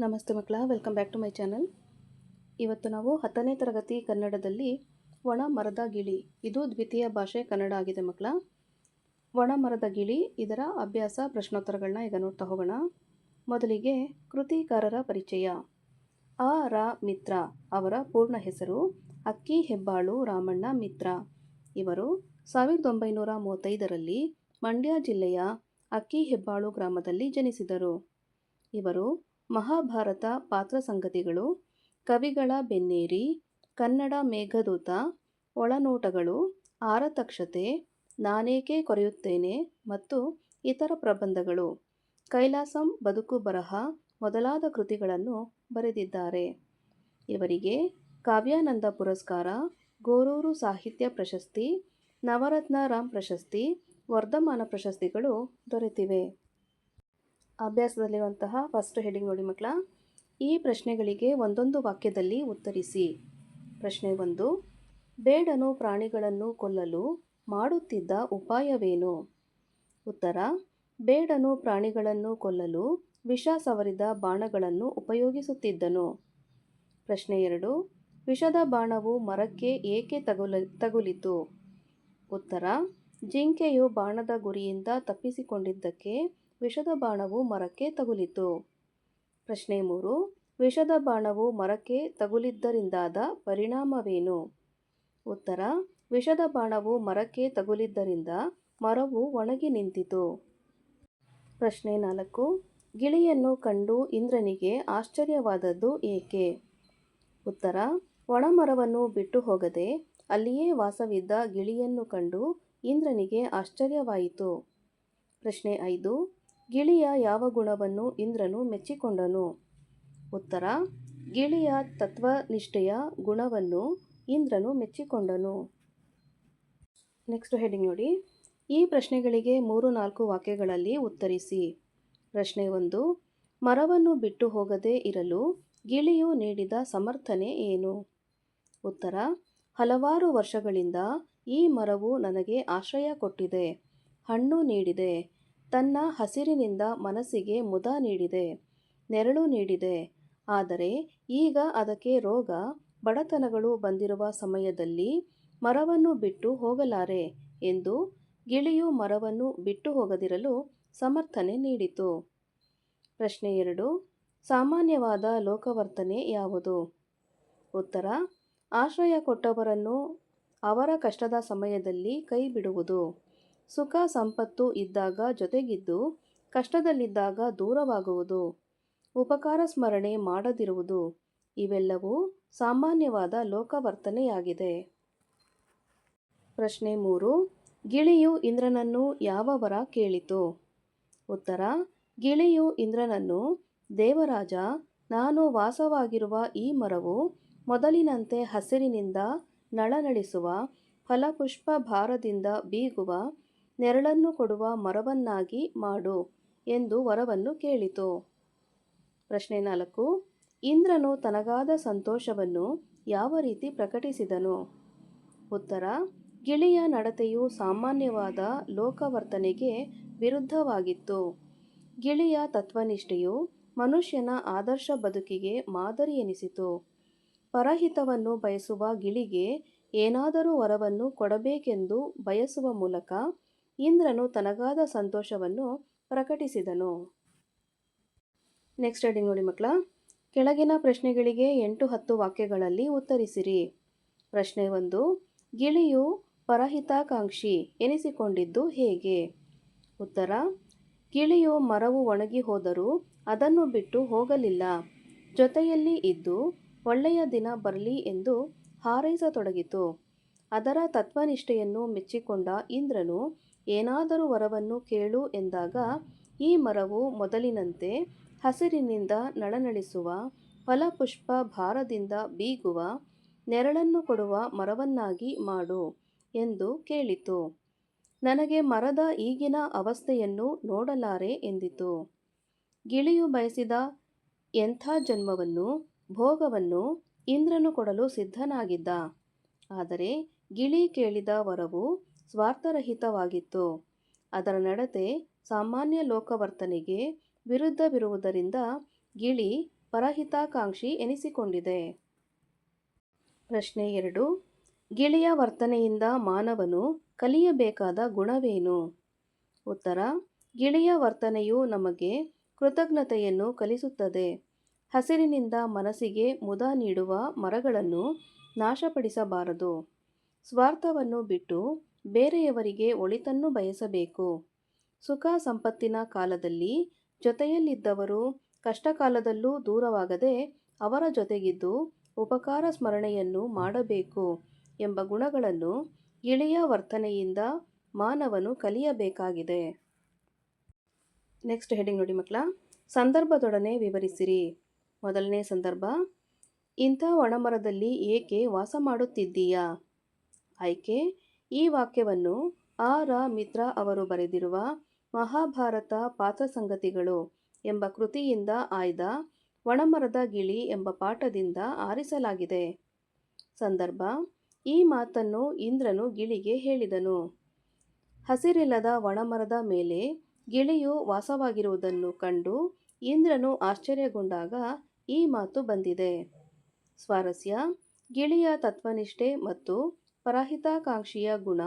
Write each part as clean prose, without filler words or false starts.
ನಮಸ್ತೆ ಮಕ್ಕಳ, welcome back to my channel. ಇವತ್ತು ನಾವು 10ನೇ ತರಗತಿ ಕನ್ನಡದಲ್ಲಿ ಒಣ ಮರದ ಗಿಳಿ, ಇದು ದ್ವಿತೀಯ ಭಾಷೆ ಕನ್ನಡ ಆಗಿದೆ ಮಕ್ಕಳ. ಒಣ ಮರದ ಗಿಳಿ ಇದರ ಅಭ್ಯಾಸ ಪ್ರಶ್ನೋತ್ತರಗಳನ್ನ ಈಗ ನೋಡ್ತಾ ಹೋಗೋಣ. ಮೊದಲಿಗೆ ಕೃತಿಕಾರರ ಪರಿಚಯ. ರಾ ಮಿತ್ರ ಅವರ ಪೂರ್ಣ ಹೆಸರು ಅಕ್ಕಿ ಹೆಬ್ಬಾಳು ರಾಮಣ್ಣ ಮಿತ್ರ. ಇವರು 1935ರಲ್ಲಿ ಮಂಡ್ಯ ಜಿಲ್ಲೆಯ ಅಕ್ಕಿ ಹೆಬ್ಬಾಳು ಗ್ರಾಮದಲ್ಲಿ ಜನಿಸಿದರು. ಇವರು ಮಹಾಭಾರತ ಪಾತ್ರ ಸಂಗತಿಗಳು, ಕವಿಗಳ ಬೆನ್ನೇರಿ, ಕನ್ನಡ ಮೇಘದೂತ, ಒಳನೋಟಗಳು, ಆರತಕ್ಷತೆ, ನಾನೇಕೆ ಕೊರೆಯುತ್ತೇನೆ ಮತ್ತು ಇತರ ಪ್ರಬಂಧಗಳು, ಕೈಲಾಸಂ ಬದುಕು ಬರಹ ಮೊದಲಾದ ಕೃತಿಗಳನ್ನು ಬರೆದಿದ್ದಾರೆ. ಇವರಿಗೆ ಕಾವ್ಯಾನಂದ ಪುರಸ್ಕಾರ, ಗೋರೂರು ಸಾಹಿತ್ಯ ಪ್ರಶಸ್ತಿ, ನವರತ್ನ ರಾಮ್ ಪ್ರಶಸ್ತಿ, ವರ್ಧಮಾನ ಪ್ರಶಸ್ತಿಗಳು ದೊರೆತಿವೆ. ಅಭ್ಯಾಸದಲ್ಲಿರುವಂತಹ ಫಸ್ಟ್ ಹೆಡಿಂಗ್ ನೋಡಿ ಮಕ್ಕಳ. ಈ ಪ್ರಶ್ನೆಗಳಿಗೆ ಒಂದೊಂದು ವಾಕ್ಯದಲ್ಲಿ ಉತ್ತರಿಸಿ. ಪ್ರಶ್ನೆ 1. ಬೇಡನು ಪ್ರಾಣಿಗಳನ್ನು ಕೊಲ್ಲಲು ಮಾಡುತ್ತಿದ್ದ ಉಪಾಯವೇನು? ಉತ್ತರ: ಬೇಡನು ಪ್ರಾಣಿಗಳನ್ನು ಕೊಲ್ಲಲು ವಿಷ ಸವರಿದ ಬಾಣಗಳನ್ನು ಉಪಯೋಗಿಸುತ್ತಿದ್ದನು. ಪ್ರಶ್ನೆ 2. ವಿಷದ ಬಾಣವು ಮರಕ್ಕೆ ಏಕೆ ತಗುಲಿತು? ಉತ್ತರ: ಜಿಂಕೆಯು ಬಾಣದ ಗುರಿಯಿಂದ ತಪ್ಪಿಸಿಕೊಂಡಿದ್ದಕ್ಕೆ ವಿಷದ ಬಾಣವು ಮರಕ್ಕೆ ತಗುಲಿತು. ಪ್ರಶ್ನೆ 3. ವಿಷದ ಬಾಣವು ಮರಕ್ಕೆ ತಗುಲಿದ್ದರಿಂದಾದ ಪರಿಣಾಮವೇನು? ಉತ್ತರ: ವಿಷದ ಬಾಣವು ಮರಕ್ಕೆ ತಗುಲಿದ್ದರಿಂದ ಮರವು ಒಣಗಿ ನಿಂತಿತು. ಪ್ರಶ್ನೆ 4. ಗಿಳಿಯನ್ನು ಕಂಡು ಇಂದ್ರನಿಗೆ ಆಶ್ಚರ್ಯವಾದದ್ದು ಏಕೆ? ಉತ್ತರ: ಒಣಮರವನ್ನು ಬಿಟ್ಟು ಹೋಗದೆ ಅಲ್ಲಿಯೇ ವಾಸವಿದ್ದ ಗಿಳಿಯನ್ನು ಕಂಡು ಇಂದ್ರನಿಗೆ ಆಶ್ಚರ್ಯವಾಯಿತು. ಪ್ರಶ್ನೆ 5. ಗಿಳಿಯ ಯಾವ ಗುಣವನ್ನು ಇಂದ್ರನು ಮೆಚ್ಚಿಕೊಂಡನು? ಉತ್ತರ: ಗಿಳಿಯ ತತ್ವನಿಷ್ಠೆಯ ಗುಣವನ್ನು ಇಂದ್ರನು ಮೆಚ್ಚಿಕೊಂಡನು. ನೆಕ್ಸ್ಟ್ ಹೆಡಿಂಗ್ ನೋಡಿ. ಈ ಪ್ರಶ್ನೆಗಳಿಗೆ 3-4 ವಾಕ್ಯಗಳಲ್ಲಿ ಉತ್ತರಿಸಿ. ಪ್ರಶ್ನೆ 1. ಮರವನ್ನು ಬಿಟ್ಟು ಹೋಗದೇ ಇರಲು ಗಿಳಿಯು ನೀಡಿದ ಸಮರ್ಥನೆ ಏನು? ಉತ್ತರ: ಹಲವಾರು ವರ್ಷಗಳಿಂದ ಈ ಮರವು ನನಗೆ ಆಶ್ರಯ ಕೊಟ್ಟಿದೆ, ಹಣ್ಣು ನೀಡಿದೆ, ತನ್ನ ಹಸಿರಿನಿಂದ ಮನಸ್ಸಿಗೆ ಮುದ ನೀಡಿದೆ, ನೆರಳು ನೀಡಿದೆ. ಆದರೆ ಈಗ ಅದಕ್ಕೆ ರೋಗ ಬಡತನಗಳು ಬಂದಿರುವ ಸಮಯದಲ್ಲಿ ಮರವನ್ನು ಬಿಟ್ಟು ಹೋಗಲಾರೆ ಎಂದು ಗಿಳಿಯು ಮರವನ್ನು ಬಿಟ್ಟು ಹೋಗದಿರಲು ಸಮರ್ಥನೆ ನೀಡಿತು. ಪ್ರಶ್ನೆ 2. ಸಾಮಾನ್ಯವಾದ ಲೋಕವರ್ತನೆ ಯಾವುದು? ಉತ್ತರ: ಆಶ್ರಯ ಕೊಟ್ಟವರನ್ನು ಅವರ ಕಷ್ಟದ ಸಮಯದಲ್ಲಿ ಕೈ ಬಿಡುವುದು, ಸುಖ ಸಂಪತ್ತು ಇದ್ದಾಗ ಜೊತೆಗಿದ್ದು ಕಷ್ಟದಲ್ಲಿದ್ದಾಗ ದೂರವಾಗುವುದು, ಉಪಕಾರ ಸ್ಮರಣೆ ಮಾಡದಿರುವುದು ಇವೆಲ್ಲವೂ ಸಾಮಾನ್ಯವಾದ ಲೋಕವರ್ತನೆಯಾಗಿದೆ. ಪ್ರಶ್ನೆ 3. ಗಿಳಿಯು ಇಂದ್ರನನ್ನು ಯಾವ ವರ ಕೇಳಿತು? ಉತ್ತರ: ಗಿಳಿಯು ಇಂದ್ರನನ್ನು, ದೇವರಾಜ, ನಾನು ವಾಸವಾಗಿರುವ ಈ ಮರವು ಮೊದಲಿನಂತೆ ಹಸಿರಿನಿಂದ ನಳನಳಿಸುವ, ಫಲಪುಷ್ಪ ಭಾರದಿಂದ ಬೀಗುವ, ನೆರಳನ್ನು ಕೊಡುವ ಮರವನ್ನಾಗಿ ಮಾಡು ಎಂದು ವರವನ್ನು ಕೇಳಿತು. ಪ್ರಶ್ನೆ 4. ಇಂದ್ರನು ತನಗಾದ ಸಂತೋಷವನ್ನು ಯಾವ ರೀತಿ ಪ್ರಕಟಿಸಿದನು? ಉತ್ತರ: ಗಿಳಿಯ ನಡತೆಯು ಸಾಮಾನ್ಯವಾದ ಲೋಕವರ್ತನೆಗೆ ವಿರುದ್ಧವಾಗಿತ್ತು. ಗಿಳಿಯ ತತ್ವನಿಷ್ಠೆಯು ಮನುಷ್ಯನ ಆದರ್ಶ ಬದುಕಿಗೆ ಮಾದರಿ ಎನಿಸಿತು. ಪರಹಿತವನ್ನು ಬಯಸುವ ಗಿಳಿಗೆ ಏನಾದರೂ ವರವನ್ನು ಕೊಡಬೇಕೆಂದು ಬಯಸುವ ಮೂಲಕ ಇಂದ್ರನು ತನಗಾದ ಸಂತೋಷವನ್ನು ಪ್ರಕಟಿಸಿದನು. ನೆಕ್ಸ್ಟ್ ಹೆಡಿಂಗ್ ನೋಡಿ ಮಕ್ಕಳ. ಕೆಳಗಿನ ಪ್ರಶ್ನೆಗಳಿಗೆ 8-10 ವಾಕ್ಯಗಳಲ್ಲಿ ಉತ್ತರಿಸಿರಿ. ಪ್ರಶ್ನೆ 1. ಗಿಳಿಯು ಪರಹಿತಾಕಾಂಕ್ಷಿ ಎನಿಸಿಕೊಂಡಿದ್ದು ಹೇಗೆ? ಉತ್ತರ: ಗಿಳಿಯು ಮರವು ಒಣಗಿ ಹೋದರೂ ಅದನ್ನು ಬಿಟ್ಟು ಹೋಗಲಿಲ್ಲ, ಜೊತೆಯಲ್ಲಿ ಇದ್ದು ಒಳ್ಳೆಯ ದಿನ ಬರಲಿ ಎಂದು ಹಾರೈಸತೊಡಗಿತು. ಅದರ ತತ್ವನಿಷ್ಠೆಯನ್ನು ಮೆಚ್ಚಿಕೊಂಡ ಇಂದ್ರನು ಏನಾದರೂ ವರವನ್ನು ಕೇಳು ಎಂದಾಗ ಈ ಮರವು ಮೊದಲಿನಂತೆ ಹಸಿರಿನಿಂದ ನಳನಳಿಸುವ, ಫಲಪುಷ್ಪ ಭಾರದಿಂದ ಬೀಗುವ, ನೆರಳನ್ನು ಕೊಡುವ ಮರವನ್ನಾಗಿ ಮಾಡು ಎಂದು ಕೇಳಿತು. ನನಗೆ ಮರದ ಈಗಿನ ಅವಸ್ಥೆಯನ್ನು ನೋಡಲಾರೆ ಎಂದಿತು. ಗಿಳಿಯು ಬಯಸಿದ ಎಂಥ ಜನ್ಮವನ್ನು, ಭೋಗವನ್ನು ಇಂದ್ರನು ಕೊಡಲು ಸಿದ್ಧನಾಗಿದ್ದ. ಆದರೆ ಗಿಳಿ ಕೇಳಿದ ವರವು ಸ್ವಾರ್ಥರಹಿತವಾಗಿತ್ತು. ಅದರ ನಡತೆ ಸಾಮಾನ್ಯ ಲೋಕವರ್ತನೆಗೆ ವಿರುದ್ಧವಿರುವುದರಿಂದ ಗಿಳಿ ಪರಹಿತಾಕಾಂಕ್ಷಿ ಎನಿಸಿಕೊಂಡಿದೆ. ಪ್ರಶ್ನೆ 2. ಗಿಳಿಯ ವರ್ತನೆಯಿಂದ ಮಾನವನು ಕಲಿಯಬೇಕಾದ ಗುಣವೇನು? ಉತ್ತರ: ಗಿಳಿಯ ವರ್ತನೆಯು ನಮಗೆ ಕೃತಜ್ಞತೆಯನ್ನು ಕಲಿಸುತ್ತದೆ. ಹಸಿರಿನಿಂದ ಮನಸ್ಸಿಗೆ ಮುದ ನೀಡುವ ಮರಗಳನ್ನು ನಾಶಪಡಿಸಬಾರದು. ಸ್ವಾರ್ಥವನ್ನು ಬಿಟ್ಟು ಬೇರೆಯವರಿಗೆ ಒಳಿತನ್ನು ಬಯಸಬೇಕು. ಸುಖ ಸಂಪತ್ತಿನ ಕಾಲದಲ್ಲಿ ಜೊತೆಯಲ್ಲಿದ್ದವರು ಕಷ್ಟಕಾಲದಲ್ಲೂ ದೂರವಾಗದೆ ಅವರ ಜೊತೆಗಿದ್ದು ಉಪಕಾರ ಸ್ಮರಣೆಯನ್ನು ಮಾಡಬೇಕು ಎಂಬ ಗುಣಗಳನ್ನು ಗಿಳಿಯ ವರ್ತನೆಯಿಂದ ಮಾನವನು ಕಲಿಯಬೇಕಾಗಿದೆ. ನೆಕ್ಸ್ಟ್ ಹೆಡಿಂಗ್ ನೋಡಿ ಮಕ್ಕಳ. ಸಂದರ್ಭದೊಡನೆ ವಿವರಿಸಿರಿ. ಮೊದಲನೇ ಸಂದರ್ಭ: ಇಂಥ ಒಣಮರದಲ್ಲಿ ಏಕೆ ವಾಸ ಮಾಡುತ್ತಿದ್ದೀಯಾ? ಆಯ್ಕೆ: ಈ ವಾಕ್ಯವನ್ನು ರಾ ಮಿತ್ರ ಅವರು ಬರೆದಿರುವ ಮಹಾಭಾರತ ಪಾತ್ರಸಂಗತಿಗಳು ಎಂಬ ಕೃತಿಯಿಂದ ಆಯ್ದ ಒಣಮರದ ಗಿಳಿ ಎಂಬ ಪಾಠದಿಂದ ಆರಿಸಲಾಗಿದೆ. ಸಂದರ್ಭ: ಈ ಮಾತನ್ನು ಇಂದ್ರನು ಗಿಳಿಗೆ ಹೇಳಿದನು. ಹಸಿರಿಲ್ಲದ ಒಣಮರದ ಮೇಲೆ ಗಿಳಿಯು ವಾಸವಾಗಿರುವುದನ್ನು ಕಂಡು ಇಂದ್ರನು ಆಶ್ಚರ್ಯಗೊಂಡಾಗ ಈ ಮಾತು ಬಂದಿದೆ. ಸ್ವಾರಸ್ಯ: ಗಿಳಿಯ ತತ್ವನಿಷ್ಠೆ ಮತ್ತು ಪರಹಿತಾಕಾಂಕ್ಷಿಯ ಗುಣ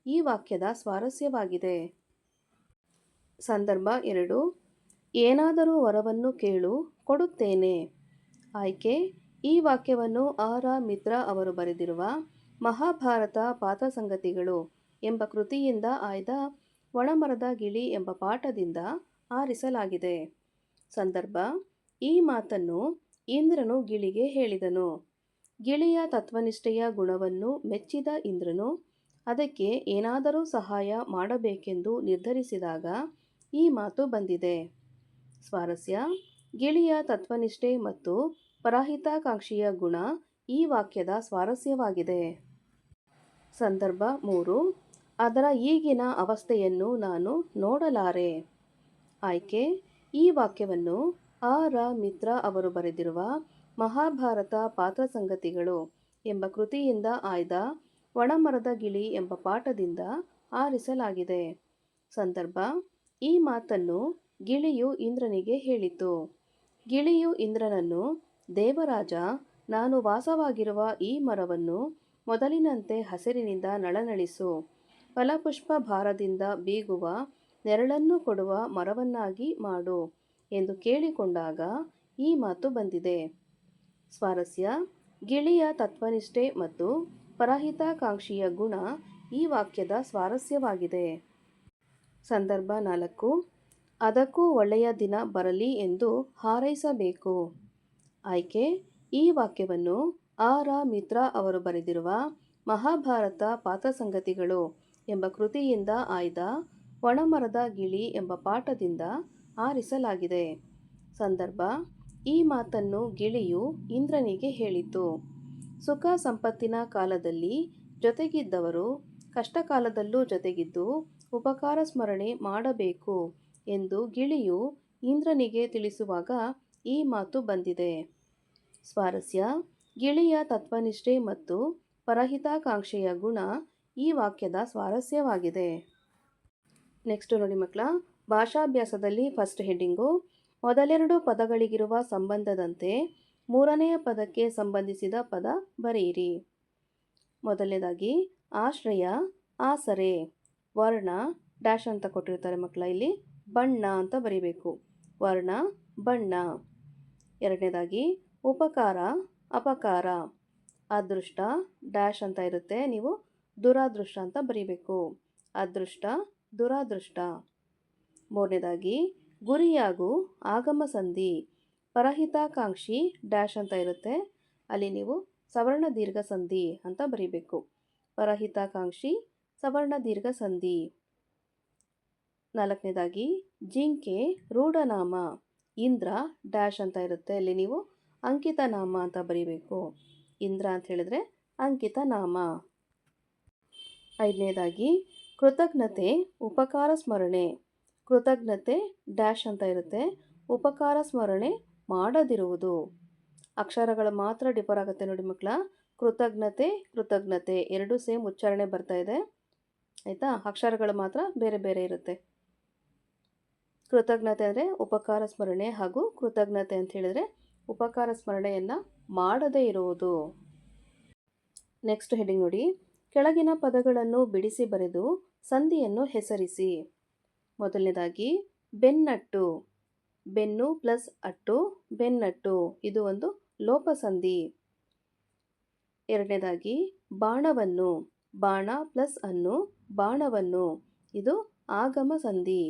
ಈ ವಾಕ್ಯದ ಸ್ವಾರಸ್ಯವಾಗಿದೆ. ಸಂದರ್ಭ 2: ಏನಾದರೂ ವರವನ್ನು ಕೇಳು, ಕೊಡುತ್ತೇನೆ. ಆಯ್ಕೆ: ಈ ವಾಕ್ಯವನ್ನು ರಾ ಮಿತ್ರ ಅವರು ಬರೆದಿರುವ ಮಹಾಭಾರತ ಪಾತ್ರಸಂಗತಿಗಳು ಎಂಬ ಕೃತಿಯಿಂದ ಆಯ್ದ ಒಣಮರದ ಗಿಳಿ ಎಂಬ ಪಾಠದಿಂದ ಆರಿಸಲಾಗಿದೆ. ಸಂದರ್ಭ: ಈ ಮಾತನ್ನು ಇಂದ್ರನು ಗಿಳಿಗೆ ಹೇಳಿದನು. ಗಿಳಿಯ ತತ್ವನಿಷ್ಠೆಯ ಗುಣವನ್ನು ಮೆಚ್ಚಿದ ಇಂದ್ರನು ಅದಕ್ಕೆ ಏನಾದರೂ ಸಹಾಯ ಮಾಡಬೇಕೆಂದು ನಿರ್ಧರಿಸಿದಾಗ ಈ ಮಾತು ಬಂದಿದೆ. ಸ್ವಾರಸ್ಯ: ಗಿಳಿಯ ತತ್ವನಿಷ್ಠೆ ಮತ್ತು ಪರಹಿತಾಕಾಂಕ್ಷಿಯ ಗುಣ ಈ ವಾಕ್ಯದ ಸ್ವಾರಸ್ಯವಾಗಿದೆ. ಸಂದರ್ಭ 3: ಅದರ ಈಗಿನ ಅವಸ್ಥೆಯನ್ನು ನಾನು ನೋಡಲಾರೆ. ಆಯ್ಕೆ: ಈ ವಾಕ್ಯವನ್ನು ರಾ ಮಿತ್ರ ಅವರು ಬರೆದಿರುವ ಮಹಾಭಾರತ ಪಾತ್ರಸಂಗತಿಗಳು ಎಂಬ ಕೃತಿಯಿಂದ ಆಯ್ದ ಒಣಮರದ ಗಿಳಿ ಎಂಬ ಪಾಠದಿಂದ ಆರಿಸಲಾಗಿದೆ. ಸಂದರ್ಭ: ಈ ಮಾತನ್ನು ಗಿಳಿಯು ಇಂದ್ರನಿಗೆ ಹೇಳಿತು. ಗಿಳಿಯು ಇಂದ್ರನನ್ನು, ದೇವರಾಜ, ನಾನು ವಾಸವಾಗಿರುವ ಈ ಮರವನ್ನು ಮೊದಲಿನಂತೆ ಹಸಿರಿನಿಂದ ನಳನಳಿಸು, ಫಲಪುಷ್ಪ ಭಾರದಿಂದ ಬೀಗುವ ನೆರಳನ್ನು ಕೊಡುವ ಮರವನ್ನಾಗಿ ಮಾಡು ಎಂದು ಕೇಳಿಕೊಂಡಾಗ ಈ ಮಾತು ಬಂದಿದೆ. ಸ್ವಾರಸ್ಯ: ಗಿಳಿಯ ತತ್ವನಿಷ್ಠೆ ಮತ್ತು ಪರಹಿತಾಕಾಂಕ್ಷಿಯ ಗುಣ ಈ ವಾಕ್ಯದ ಸ್ವಾರಸ್ಯವಾಗಿದೆ. ಸಂದರ್ಭ 4: ಅದಕ್ಕೂ ಒಳ್ಳೆಯ ದಿನ ಬರಲಿ ಎಂದು ಹಾರೈಸಬೇಕು. ಆಯ್ಕೆ: ಈ ವಾಕ್ಯವನ್ನು ರಾ ಮಿತ್ರ ಅವರು ಬರೆದಿರುವ ಮಹಾಭಾರತ ಪಾತ್ರಸಂಗತಿಗಳು ಎಂಬ ಕೃತಿಯಿಂದ ಆಯ್ದ ಒಣಮರದ ಗಿಳಿ ಎಂಬ ಪಾಠದಿಂದ ಆರಿಸಲಾಗಿದೆ. ಸಂದರ್ಭ: ಈ ಮಾತನ್ನು ಗಿಳಿಯು ಇಂದ್ರನಿಗೆ ಹೇಳಿತು. ಸುಖ ಸಂಪತ್ತಿನ ಕಾಲದಲ್ಲಿ ಜೊತೆಗಿದ್ದವರು ಕಷ್ಟಕಾಲದಲ್ಲೂ ಜೊತೆಗಿದ್ದು ಉಪಕಾರ ಸ್ಮರಣೆ ಮಾಡಬೇಕು ಎಂದು ಗಿಳಿಯು ಇಂದ್ರನಿಗೆ ತಿಳಿಸುವಾಗ ಈ ಮಾತು ಬಂದಿದೆ. ಸ್ವಾರಸ್ಯ: ಗಿಳಿಯ ತತ್ವನಿಷ್ಠೆ ಮತ್ತು ಪರಹಿತಾಕಾಂಕ್ಷೆಯ ಗುಣ ಈ ವಾಕ್ಯದ ಸ್ವಾರಸ್ಯವಾಗಿದೆ. ನೆಕ್ಸ್ಟ್ ನೋಡಿ ಮಕ್ಕಳ. ಭಾಷಾಭ್ಯಾಸದಲ್ಲಿ ಫಸ್ಟ್ ಹೆಡ್ಡಿಂಗು: ಮೊದಲೆರಡು ಪದಗಳಿಗಿರುವ ಸಂಬಂಧದಂತೆ ಮೂರನೆಯ ಪದಕ್ಕೆ ಸಂಬಂಧಿಸಿದ ಪದ ಬರೆಯಿರಿ. ಮೊದಲನೇದಾಗಿ ಆಶ್ರಯ, ಆಸರೆ, ವರ್ಣ ಡ್ಯಾಶ್ ಅಂತ ಕೊಟ್ಟಿರ್ತಾರೆ ಮಕ್ಕಳ. ಇಲ್ಲಿ ಬಣ್ಣ ಅಂತ ಬರೀಬೇಕು. ವರ್ಣ, ಬಣ್ಣ. ಎರಡನೇದಾಗಿ ಉಪಕಾರ, ಅಪಕಾರ, ಅದೃಷ್ಟ ಡ್ಯಾಶ್ ಅಂತ ಇರುತ್ತೆ, ನೀವು ದುರಾದೃಷ್ಟ ಅಂತ ಬರೀಬೇಕು. ಅದೃಷ್ಟ, ದುರಾದೃಷ್ಟ. ಮೂರನೇದಾಗಿ ಗುರಿಯಾಗು, ಆಗಮ ಸಂಧಿ, ಪರಹಿತಾಕಾಂಕ್ಷಿ ಡ್ಯಾಶ್ ಅಂತ ಇರುತ್ತೆ, ಅಲ್ಲಿ ನೀವು ಸವರ್ಣ ದೀರ್ಘ ಸಂಧಿ ಅಂತ ಬರೀಬೇಕು. ಪರಹಿತಾಕಾಂಕ್ಷಿ, ಸವರ್ಣ ದೀರ್ಘ ಸಂಧಿ. ನಾಲ್ಕನೇದಾಗಿ ಜಿಂಕೆ, ರೂಢನಾಮ, ಇಂದ್ರ ಡ್ಯಾಶ್ ಅಂತ ಇರುತ್ತೆ, ಅಲ್ಲಿ ನೀವು ಅಂಕಿತ ನಾಮ ಅಂತ ಬರೀಬೇಕು. ಇಂದ್ರ ಅಂತ ಹೇಳಿದ್ರೆ ಅಂಕಿತ ನಾಮ. ಐದನೇದಾಗಿ ಕೃತಜ್ಞತೆ, ಉಪಕಾರ ಸ್ಮರಣೆ, ಕೃತಜ್ಞತೆ ಡ್ಯಾಶ್ ಅಂತ ಇರುತ್ತೆ, ಉಪಕಾರ ಸ್ಮರಣೆ ಮಾಡದಿರುವುದು. ಅಕ್ಷರಗಳು ಮಾತ್ರ ಡಿಫರ್ ಆಗುತ್ತೆ ನೋಡಿ ಮಕ್ಕಳ. ಕೃತಜ್ಞತೆ, ಕೃತಜ್ಞತೆ ಎರಡು ಸೇಮ್ ಉಚ್ಚಾರಣೆ ಬರ್ತಾ ಇದೆ ಆಯಿತಾ. ಅಕ್ಷರಗಳು ಮಾತ್ರ ಬೇರೆ ಬೇರೆ ಇರುತ್ತೆ. ಕೃತಜ್ಞತೆ ಅಂದರೆ ಉಪಕಾರ ಸ್ಮರಣೆ ಹಾಗೂ ಕೃತಜ್ಞತೆ ಅಂತ ಹೇಳಿದ್ರೆ ಉಪಕಾರ ಸ್ಮರಣೆಯನ್ನು ಮಾಡದೇ ಇರುವುದು. ನೆಕ್ಸ್ಟ್ ಹೆಡಿಂಗ್ ನೋಡಿ, ಕೆಳಗಿನ ಪದಗಳನ್ನು ಬಿಡಿಸಿ ಬರೆದು ಸಂಧಿಯನ್ನು ಹೆಸರಿಸಿ. ಮೊದಲನೇದಾಗಿ ಬೆನ್ನಟ್ಟು, ಬೆನ್ನು ಪ್ಲಸ್ ಅಟ್ಟು ಬೆನ್ನಟ್ಟು, ಇದು ಒಂದು ಲೋಪಸಂಧಿ. ಎರಡನೇದಾಗಿ ಬಾಣವನ್ನು, ಬಾಣ ಪ್ಲಸ್ ಅನ್ನು ಬಾಣವನ್ನು, ಇದು ಆಗಮ ಸಂಧಿ.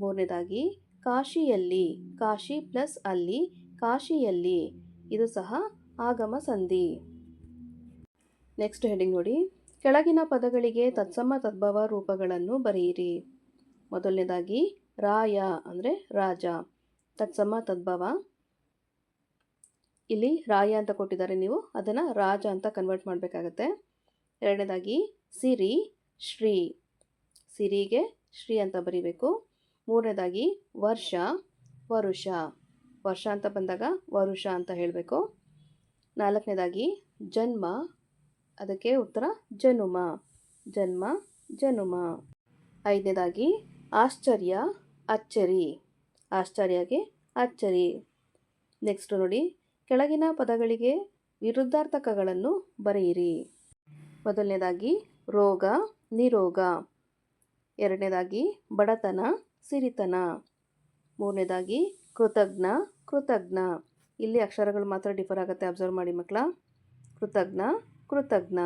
ಮೂರನೇದಾಗಿ ಕಾಶಿಯಲ್ಲಿ, ಕಾಶಿ ಪ್ಲಸ್ ಅಲ್ಲಿ ಕಾಶಿಯಲ್ಲಿ, ಇದು ಸಹ ಆಗಮ ಸಂಧಿ. ನೆಕ್ಸ್ಟ್ ಹೆಡಿಂಗ್ ನೋಡಿ, ಕೆಳಗಿನ ಪದಗಳಿಗೆ ತತ್ಸಮ ತದ್ಭವ ರೂಪಗಳನ್ನು ಬರೆಯಿರಿ. ಮೊದಲನೇದಾಗಿ ರಾಯ ಅಂದರೆ ರಾಜ, ತತ್ಸಮ ತದ್ಭವ. ಇಲ್ಲಿ ರಾಯ ಅಂತ ಕೊಟ್ಟಿದ್ದಾರೆ, ನೀವು ಅದನ್ನು ರಾಜ ಅಂತ ಕನ್ವರ್ಟ್ ಮಾಡಬೇಕಾಗತ್ತೆ. ಎರಡನೇದಾಗಿ ಸಿರಿ ಶ್ರೀ, ಸಿರಿಗೆ ಶ್ರೀ ಅಂತ ಬರೀಬೇಕು. ಮೂರನೇದಾಗಿ ವರ್ಷ ವರುಷ, ವರ್ಷ ಅಂತ ಬಂದಾಗ ವರುಷ ಅಂತ ಹೇಳಬೇಕು. ನಾಲ್ಕನೇದಾಗಿ ಜನ್ಮ, ಅದಕ್ಕೆ ಉತ್ತರ ಜನುಮ, ಜನ್ಮ ಜನುಮ. ಐದನೇದಾಗಿ ಆಶ್ಚರ್ಯ ಅಚ್ಚರಿ, ಆಶ್ಚರ್ಯಗೆ ಅಚ್ಚರಿ. ನೆಕ್ಸ್ಟ್ ನೋಡಿ, ಕೆಳಗಿನ ಪದಗಳಿಗೆ ವಿರುದ್ಧಾರ್ಥಕಗಳನ್ನು ಬರೆಯಿರಿ. ಮೊದಲನೇದಾಗಿ ರೋಗ ನಿರೋಗ. ಎರಡನೇದಾಗಿ ಬಡತನ ಸಿರಿತನ. ಮೂರನೇದಾಗಿ ಕೃತಜ್ಞ ಕೃತಜ್ಞ. ಇಲ್ಲಿ ಅಕ್ಷರಗಳು ಮಾತ್ರ ಡಿಫರ್ ಆಗುತ್ತೆ, ಅಬ್ಸರ್ವ್ ಮಾಡಿ ಮಕ್ಕಳ. ಕೃತಜ್ಞ ಕೃತಜ್ಞ.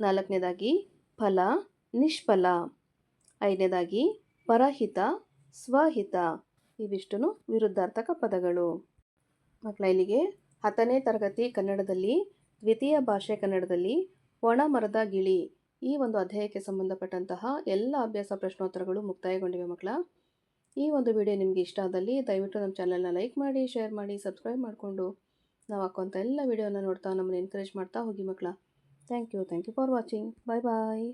ನಾಲ್ಕನೇದಾಗಿ ಫಲ ನಿಷ್ಫಲ. ಐದನೇದಾಗಿ ಪರಹಿತ ಸ್ವಹಿತ. ಇವಿಷ್ಟು ವಿರುದ್ಧಾರ್ಥಕ ಪದಗಳು. ಮಕ್ಕಳ, ಇಲ್ಲಿಗೆ 10ನೇ ತರಗತಿ ಕನ್ನಡದಲ್ಲಿ ದ್ವಿತೀಯ ಭಾಷೆ ಕನ್ನಡದಲ್ಲಿ ಒಣ ಮರದ ಗಿಳಿ ಈ ಒಂದು ಅಧ್ಯಾಯಕ್ಕೆ ಸಂಬಂಧಪಟ್ಟಂತಹ ಎಲ್ಲ ಅಭ್ಯಾಸ ಪ್ರಶ್ನೋತ್ತರಗಳು ಮುಕ್ತಾಯಗೊಂಡಿವೆ ಮಕ್ಕಳ. ಈ ಒಂದು ವಿಡಿಯೋ ನಿಮಗೆ ಇಷ್ಟ ಆದಲ್ಲಿ ದಯವಿಟ್ಟು ನಮ್ಮ ಚಾನಲ್ನ ಲೈಕ್ ಮಾಡಿ, ಶೇರ್ ಮಾಡಿ, ಸಬ್ಸ್ಕ್ರೈಬ್ ಮಾಡಿಕೊಂಡು ನಾವು ಹಾಕುವಂಥ ಎಲ್ಲ ವಿಡಿಯೋನ ನೋಡ್ತಾ ನಮ್ಮನ್ನು ಎನ್ಕರೇಜ್ ಮಾಡ್ತಾ ಹೋಗಿ ಮಕ್ಕಳ. Thank you for watching. Bye bye.